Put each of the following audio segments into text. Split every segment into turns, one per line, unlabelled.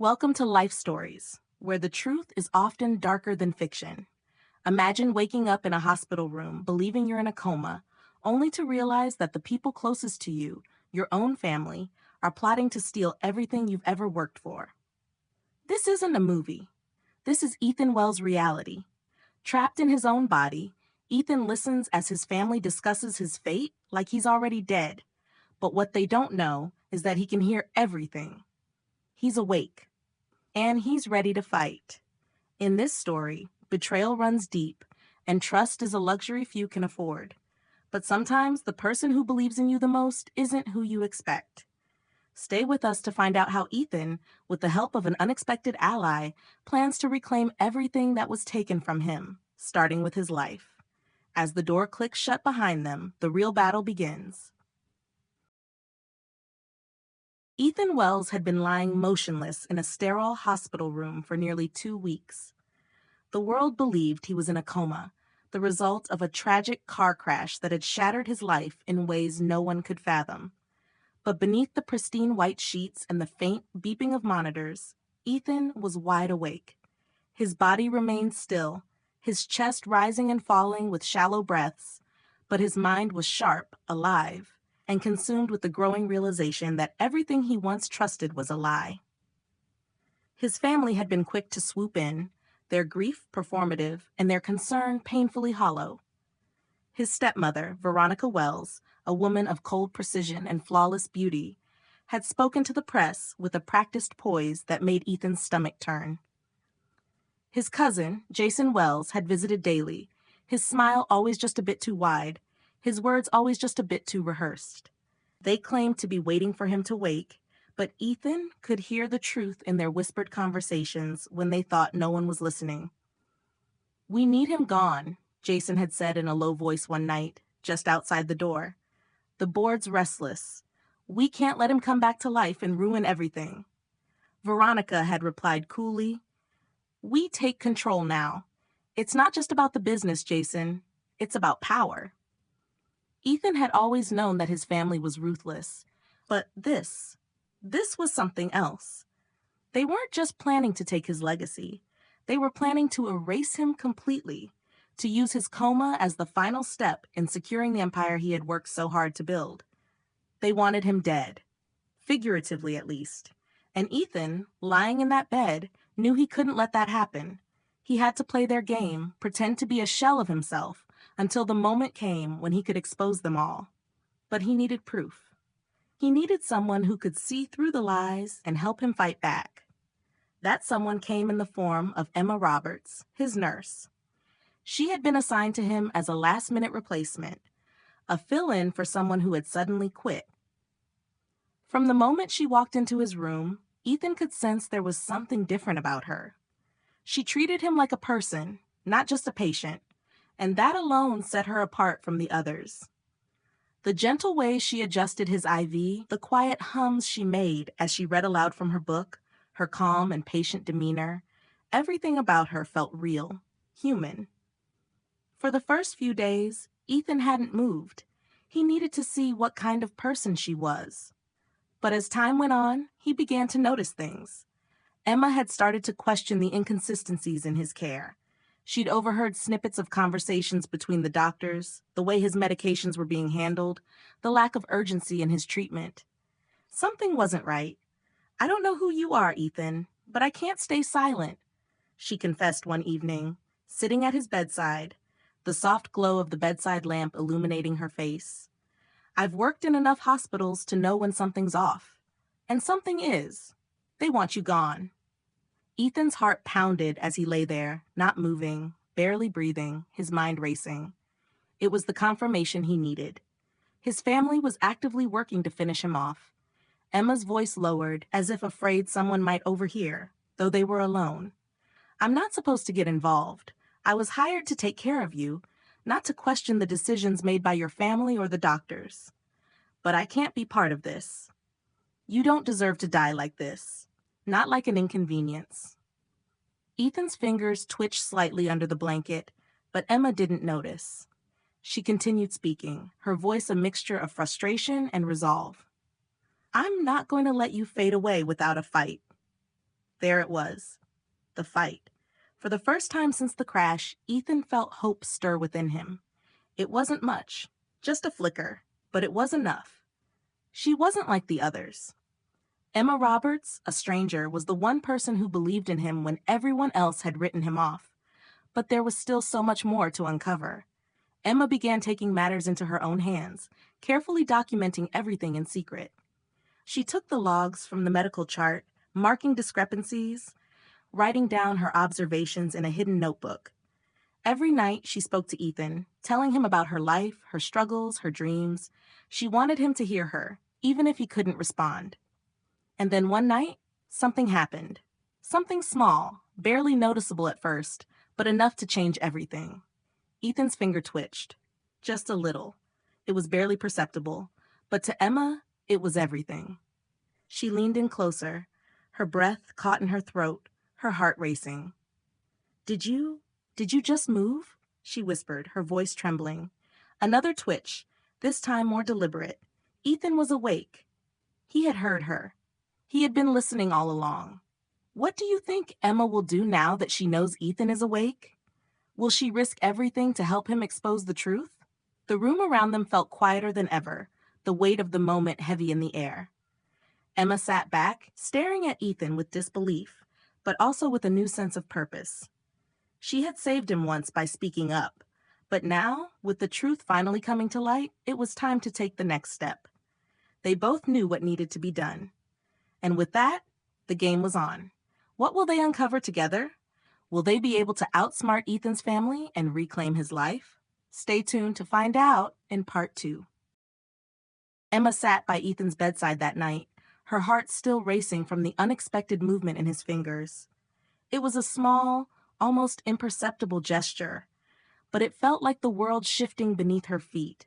Welcome to Life Stories, where the truth is often darker than fiction. Imagine waking up in a hospital room believing you're in a coma, only to realize that the people closest to you, your own family, are plotting to steal everything you've ever worked for. This isn't a movie. This is Ethan Wells' reality. Trapped in his own body, Ethan listens as his family discusses his fate like he's already dead. But what they don't know is that he can hear everything. He's awake. And he's ready to fight. In this story, betrayal runs deep, and trust is a luxury few can afford. But sometimes the person who believes in you the most isn't who you expect. Stay with us to find out how Ethan, with the help of an unexpected ally, plans to reclaim everything that was taken from him, starting with his life. As the door clicks shut behind them, the real battle begins. Ethan Wells had been lying motionless in a sterile hospital room for nearly 2 weeks. The world believed he was in a coma, the result of a tragic car crash that had shattered his life in ways no one could fathom. But beneath the pristine white sheets and the faint beeping of monitors, Ethan was wide awake. His body remained still, his chest rising and falling with shallow breaths, but his mind was sharp, alive, and consumed with the growing realization that everything he once trusted was a lie. His family had been quick to swoop in, their grief performative and their concern painfully hollow. His stepmother, Veronica Wells, a woman of cold precision and flawless beauty, had spoken to the press with a practiced poise that made Ethan's stomach turn. His cousin, Jason Wells, had visited daily, his smile always just a bit too wide, his words always just a bit too rehearsed. They claimed to be waiting for him to wake, but Ethan could hear the truth in their whispered conversations when they thought no one was listening. "We need him gone," Jason had said in a low voice one night, just outside the door. "The board's restless. We can't let him come back to life and ruin everything." Veronica had replied coolly, "We take control now. It's not just about the business, Jason. It's about power." Ethan had always known that his family was ruthless, but this was something else. They weren't just planning to take his legacy. They were planning to erase him completely, to use his coma as the final step in securing the empire he had worked so hard to build. They wanted him dead, figuratively at least. And Ethan, lying in that bed, knew he couldn't let that happen. He had to play their game, pretend to be a shell of himself, until the moment came when he could expose them all. But he needed proof. He needed someone who could see through the lies and help him fight back. That someone came in the form of Emma Roberts, his nurse. She had been assigned to him as a last-minute replacement, a fill-in for someone who had suddenly quit. From the moment she walked into his room, Ethan could sense there was something different about her. She treated him like a person, not just a patient, and that alone set her apart from the others. The gentle way she adjusted his IV, the quiet hums she made as she read aloud from her book, her calm and patient demeanor, everything about her felt real, human. For the first few days, Ethan hadn't moved. He needed to see what kind of person she was. But as time went on, he began to notice things. Emma had started to question the inconsistencies in his care. She'd overheard snippets of conversations between the doctors, the way his medications were being handled, the lack of urgency in his treatment. Something wasn't right. "I don't know who you are, Ethan, but I can't stay silent," she confessed one evening, sitting at his bedside, the soft glow of the bedside lamp illuminating her face. "I've worked in enough hospitals to know when something's off. And something is. They want you gone." Ethan's heart pounded as he lay there, not moving, barely breathing, his mind racing. It was the confirmation he needed. His family was actively working to finish him off. Emma's voice lowered, as if afraid someone might overhear, though they were alone. "I'm not supposed to get involved. I was hired to take care of you, not to question the decisions made by your family or the doctors. But I can't be part of this. You don't deserve to die like this. Not like an inconvenience." Ethan's fingers twitched slightly under the blanket, but Emma didn't notice. She continued speaking, her voice a mixture of frustration and resolve. "I'm not going to let you fade away without a fight." There it was, the fight. For the first time since the crash, Ethan felt hope stir within him. It wasn't much, just a flicker, but it was enough. She wasn't like the others. Emma Roberts, a stranger, was the one person who believed in him when everyone else had written him off. But there was still so much more to uncover. Emma began taking matters into her own hands, carefully documenting everything in secret. She took the logs from the medical chart, marking discrepancies, writing down her observations in a hidden notebook. Every night she spoke to Ethan, telling him about her life, her struggles, her dreams. She wanted him to hear her, even if he couldn't respond. And then one night, something happened. Something small, barely noticeable at first, but enough to change everything. Ethan's finger twitched. Just a little. It was barely perceptible, but to Emma, it was everything. She leaned in closer, her breath caught in her throat, her heart racing. Did you just move? She whispered, her voice trembling. Another twitch, this time more deliberate. Ethan was awake. He had heard her. He had been listening all along. What do you think Emma will do now that she knows Ethan is awake? Will she risk everything to help him expose the truth? The room around them felt quieter than ever, the weight of the moment heavy in the air. Emma sat back, staring at Ethan with disbelief, but also with a new sense of purpose. She had saved him once by speaking up, but now, with the truth finally coming to light, it was time to take the next step. They both knew what needed to be done. And with that, the game was on. What will they uncover together? Will they be able to outsmart Ethan's family and reclaim his life? Stay tuned to find out in part 2. Emma sat by Ethan's bedside that night, her heart still racing from the unexpected movement in his fingers. It was a small, almost imperceptible gesture, but it felt like the world shifting beneath her feet.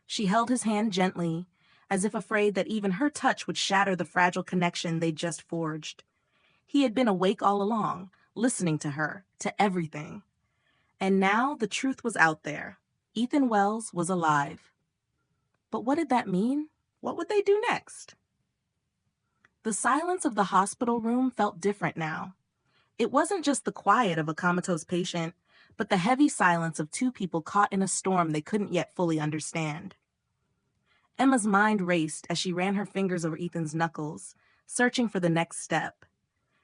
She held his hand gently, as if afraid that even her touch would shatter the fragile connection they'd just forged. He had been awake all along, listening to her, to everything. And now the truth was out there. Ethan Wells was alive. But what did that mean? What would they do next? The silence of the hospital room felt different now. It wasn't just the quiet of a comatose patient, but the heavy silence of two people caught in a storm they couldn't yet fully understand. Emma's mind raced as she ran her fingers over Ethan's knuckles, searching for the next step.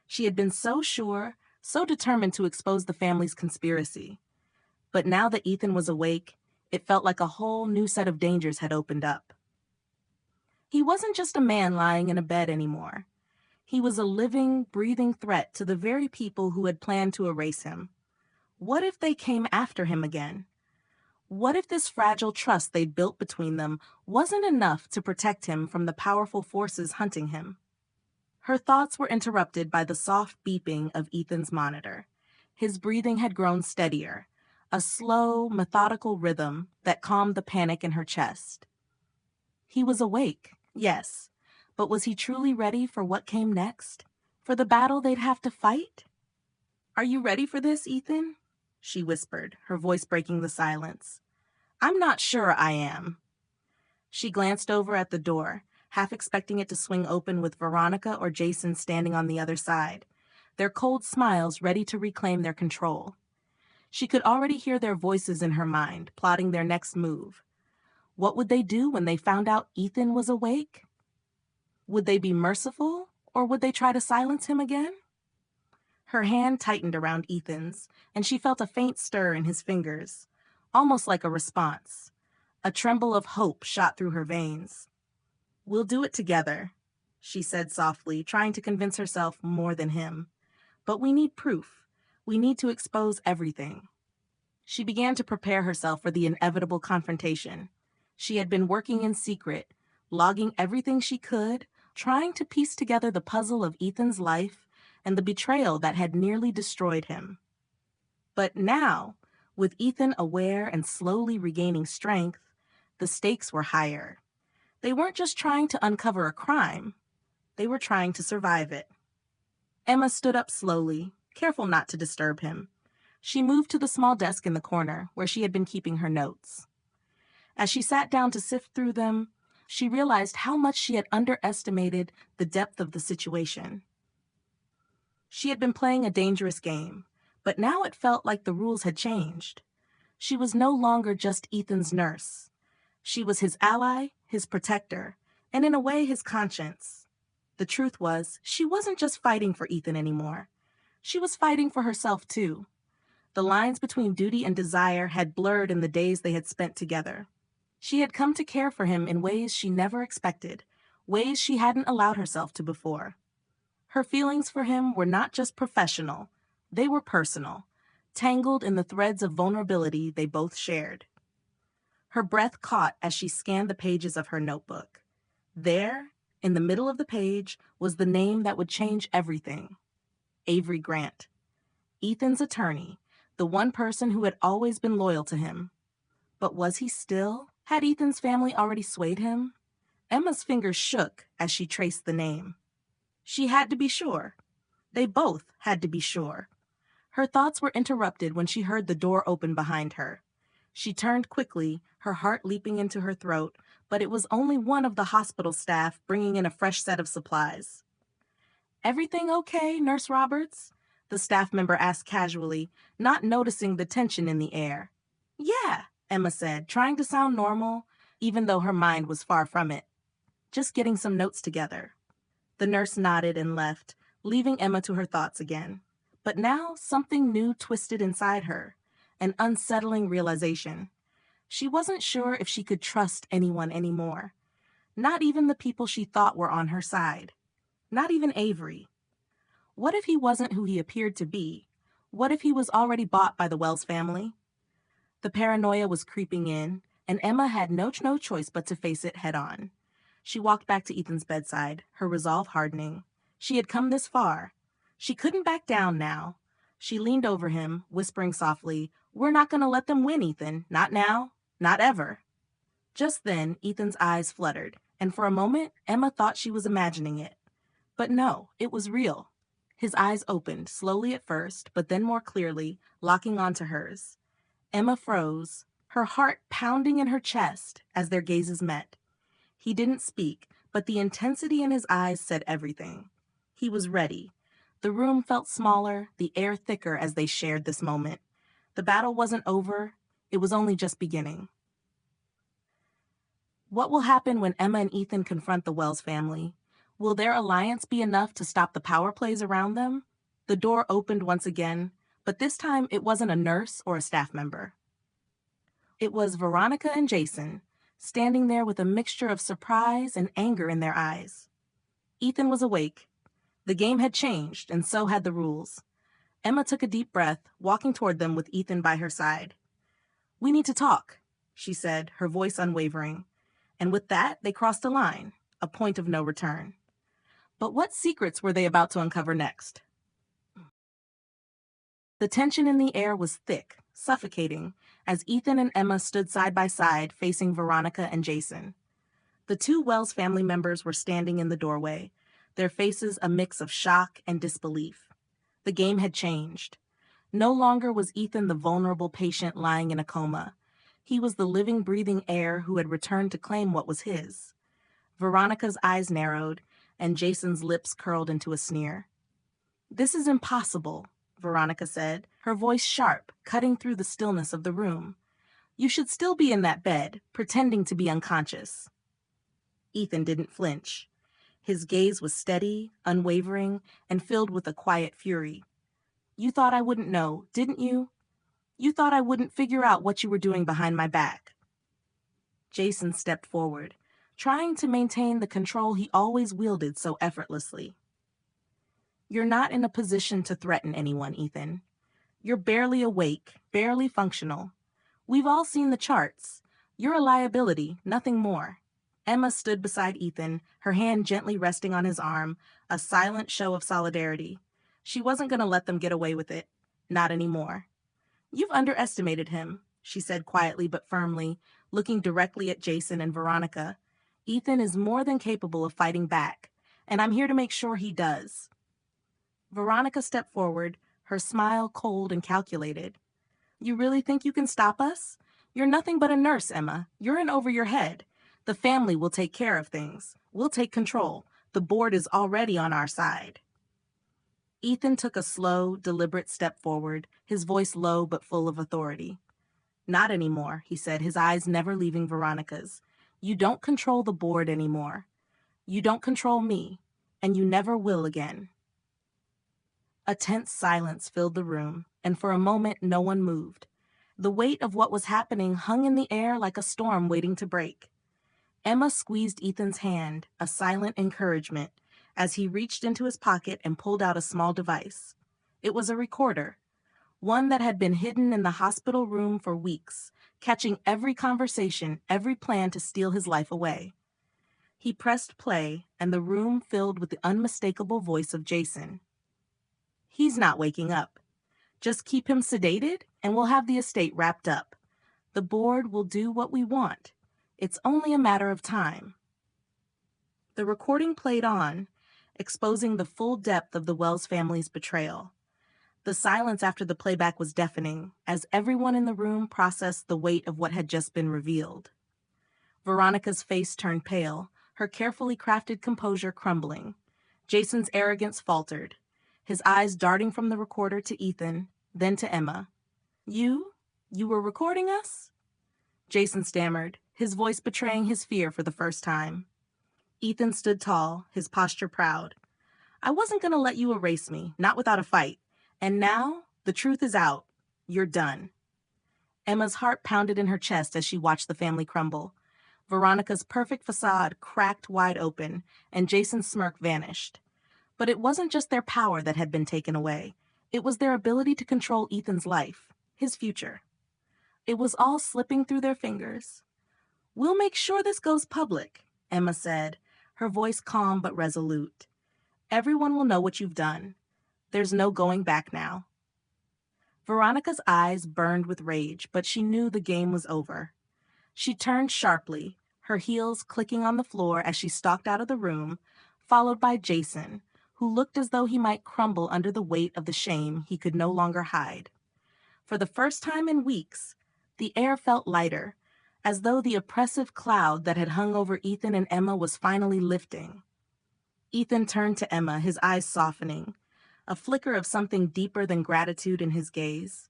She had been so sure, so determined to expose the family's conspiracy. But now that Ethan was awake, it felt like a whole new set of dangers had opened up. He wasn't just a man lying in a bed anymore. He was a living, breathing threat to the very people who had planned to erase him. What if they came after him again? What if this fragile trust they'd built between them wasn't enough to protect him from the powerful forces hunting him? Her thoughts were interrupted by the soft beeping of Ethan's monitor. His breathing had grown steadier, a slow, methodical rhythm that calmed the panic in her chest. He was awake, yes, but was he truly ready for what came next? For the battle they'd have to fight? "Are you ready for this, Ethan?" she whispered, her voice breaking the silence. "I'm not sure I am." She glanced over at the door, half expecting it to swing open with Veronica or Jason standing on the other side, their cold smiles ready to reclaim their control. She could already hear their voices in her mind, plotting their next move. What would they do when they found out Ethan was awake? Would they be merciful, or would they try to silence him again? Her hand tightened around Ethan's, and she felt a faint stir in his fingers, almost like a response. A tremble of hope shot through her veins. "We'll do it together," she said softly, trying to convince herself more than him. "But we need proof. We need to expose everything." She began to prepare herself for the inevitable confrontation. She had been working in secret, logging everything she could, trying to piece together the puzzle of Ethan's life and the betrayal that had nearly destroyed him. But now, with Ethan aware and slowly regaining strength, the stakes were higher. They weren't just trying to uncover a crime, they were trying to survive it. Emma stood up slowly, careful not to disturb him. She moved to the small desk in the corner where she had been keeping her notes. As she sat down to sift through them, she realized how much she had underestimated the depth of the situation. She had been playing a dangerous game, but now it felt like the rules had changed. She was no longer just Ethan's nurse. She was his ally, his protector, and in a way his conscience. The truth was, she wasn't just fighting for Ethan anymore. She was fighting for herself too. The lines between duty and desire had blurred in the days they had spent together. She had come to care for him in ways she never expected, ways she hadn't allowed herself to before. Her feelings for him were not just professional, they were personal, tangled in the threads of vulnerability they both shared. Her breath caught as she scanned the pages of her notebook. There, in the middle of the page, was the name that would change everything. Avery Grant. Ethan's attorney, the one person who had always been loyal to him. But was he still? Had Ethan's family already swayed him? Emma's fingers shook as she traced the name. She had to be sure. They both had to be sure. Her thoughts were interrupted when she heard the door open behind her. She turned quickly, her heart leaping into her throat, but it was only one of the hospital staff bringing in a fresh set of supplies. "Everything okay, Nurse Roberts?" the staff member asked casually, not noticing the tension in the air. "Yeah," Emma said, trying to sound normal, even though her mind was far from it. "Just getting some notes together." The nurse nodded and left, leaving Emma to her thoughts again. But now something new twisted inside her, an unsettling realization. She wasn't sure if she could trust anyone anymore. Not even the people she thought were on her side. Not even Avery. What if he wasn't who he appeared to be? What if he was already bought by the Wells family? The paranoia was creeping in, and Emma had no choice but to face it head on. She walked back to Ethan's bedside, her resolve hardening. She had come this far. She couldn't back down now. She leaned over him, whispering softly, "We're not going to let them win, Ethan. Not now. Not ever." Just then, Ethan's eyes fluttered, and for a moment, Emma thought she was imagining it. But no, it was real. His eyes opened, slowly at first, but then more clearly, locking onto hers. Emma froze, her heart pounding in her chest as their gazes met. He didn't speak, but the intensity in his eyes said everything. He was ready. The room felt smaller, the air thicker as they shared this moment. The battle wasn't over, it was only just beginning. What will happen when Emma and Ethan confront the Wells family? Will their alliance be enough to stop the power plays around them? The door opened once again, but this time it wasn't a nurse or a staff member. It was Veronica and Jason, standing there with a mixture of surprise and anger in their eyes. Ethan was awake. The game had changed, and so had the rules. Emma took a deep breath, walking toward them with Ethan by her side. "We need to talk," she said, her voice unwavering. And with that, they crossed a line, a point of no return. But what secrets were they about to uncover next? The tension in the air was thick, suffocating, as Ethan and Emma stood side by side, facing Veronica and Jason. The two Wells family members were standing in the doorway, their faces a mix of shock and disbelief. The game had changed. No longer was Ethan the vulnerable patient lying in a coma. He was the living, breathing heir who had returned to claim what was his. Veronica's eyes narrowed, and Jason's lips curled into a sneer. "This is impossible," Veronica said, her voice sharp, cutting through the stillness of the room. "You should still be in that bed, pretending to be unconscious." Ethan didn't flinch. His gaze was steady, unwavering, and filled with a quiet fury. "You thought I wouldn't know, didn't you? You thought I wouldn't figure out what you were doing behind my back." Jason stepped forward, trying to maintain the control he always wielded so effortlessly. "You're not in a position to threaten anyone, Ethan. You're barely awake, barely functional. We've all seen the charts. You're a liability, nothing more." Emma stood beside Ethan, her hand gently resting on his arm, a silent show of solidarity. She wasn't going to let them get away with it. Not anymore. "You've underestimated him," she said quietly but firmly, looking directly at Jason and Veronica. "Ethan is more than capable of fighting back, and I'm here to make sure he does." Veronica stepped forward, her smile cold and calculated. "You really think you can stop us? You're nothing but a nurse, Emma. You're in over your head. The family will take care of things. We'll take control. The board is already on our side." Ethan took a slow, deliberate step forward, his voice low but full of authority. Not anymore, he said, his eyes never leaving Veronica's. You don't control the board anymore. You don't control me, and you never will again. A tense silence filled the room, and for a moment no one moved. The weight of what was happening hung in the air like a storm waiting to break. Emma squeezed Ethan's hand, a silent encouragement, as he reached into his pocket and pulled out a small device. It was a recorder, one that had been hidden in the hospital room for weeks, catching every conversation, every plan to steal his life away. He pressed play, and the room filled with the unmistakable voice of Jason. He's not waking up. Just keep him sedated, and we'll have the estate wrapped up. The board will do what we want. It's only a matter of time. The recording played on, exposing the full depth of the Wells family's betrayal. The silence after the playback was deafening, as everyone in the room processed the weight of what had just been revealed. Veronica's face turned pale, her carefully crafted composure crumbling. Jason's arrogance faltered, his eyes darting from the recorder to Ethan, then to Emma. You were recording us? Jason stammered, his voice betraying his fear for the first time. Ethan stood tall, his posture proud. I wasn't going to let you erase me, not without a fight. And now, the truth is out. You're done. Emma's heart pounded in her chest as she watched the family crumble. Veronica's perfect facade cracked wide open, and Jason's smirk vanished. But it wasn't just their power that had been taken away. It was their ability to control Ethan's life, his future. It was all slipping through their fingers. We'll make sure this goes public, Emma said, her voice calm but resolute. Everyone will know what you've done. There's no going back now. Veronica's eyes burned with rage, but she knew the game was over. She turned sharply, her heels clicking on the floor as she stalked out of the room, followed by Jason, who looked as though he might crumble under the weight of the shame he could no longer hide. For the first time in weeks, the air felt lighter, as though the oppressive cloud that had hung over Ethan and Emma was finally lifting. Ethan turned to Emma, his eyes softening, a flicker of something deeper than gratitude in his gaze.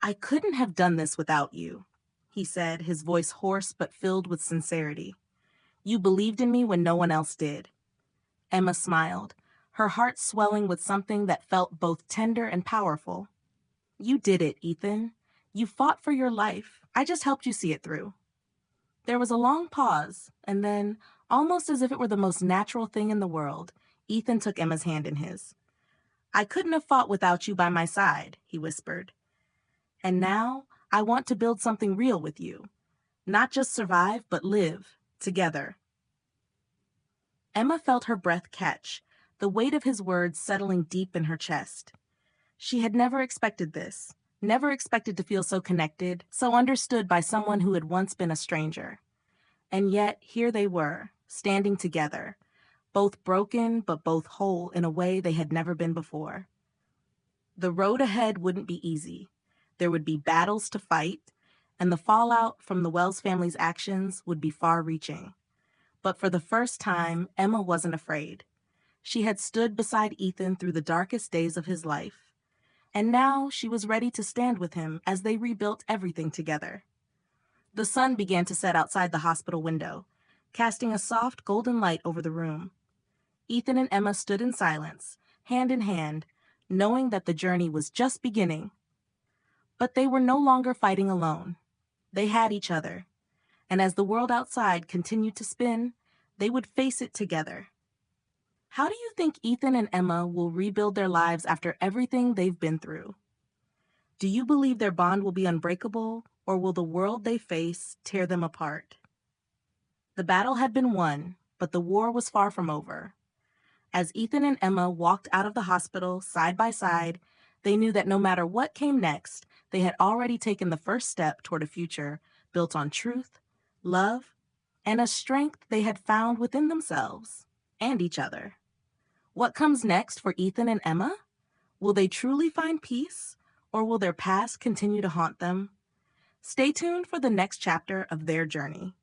I couldn't have done this without you, he said, his voice hoarse but filled with sincerity. You believed in me when no one else did. Emma smiled, her heart swelling with something that felt both tender and powerful. You did it, Ethan. You fought for your life. I just helped you see it through. There was a long pause, and then, almost as if it were the most natural thing in the world, Ethan took Emma's hand in his. I couldn't have fought without you by my side, he whispered. And now, I want to build something real with you. Not just survive, but live, together. Emma felt her breath catch, the weight of his words settling deep in her chest. She had never expected this, never expected to feel so connected, so understood by someone who had once been a stranger. And yet, here they were, standing together, both broken but both whole in a way they had never been before. The road ahead wouldn't be easy. There would be battles to fight, and the fallout from the Wells family's actions would be far-reaching. But for the first time, Emma wasn't afraid. She had stood beside Ethan through the darkest days of his life. And now she was ready to stand with him as they rebuilt everything together. The sun began to set outside the hospital window, casting a soft golden light over the room. Ethan and Emma stood in silence, hand in hand, knowing that the journey was just beginning. But they were no longer fighting alone. They had each other. And as the world outside continued to spin, they would face it together. How do you think Ethan and Emma will rebuild their lives after everything they've been through? Do you believe their bond will be unbreakable, or will the world they face tear them apart? The battle had been won, but the war was far from over. As Ethan and Emma walked out of the hospital side by side, they knew that no matter what came next, they had already taken the first step toward a future built on truth, love, and a strength they had found within themselves and each other. What comes next for Ethan and Emma? Will they truly find peace, or will their past continue to haunt them? Stay tuned for the next chapter of their journey.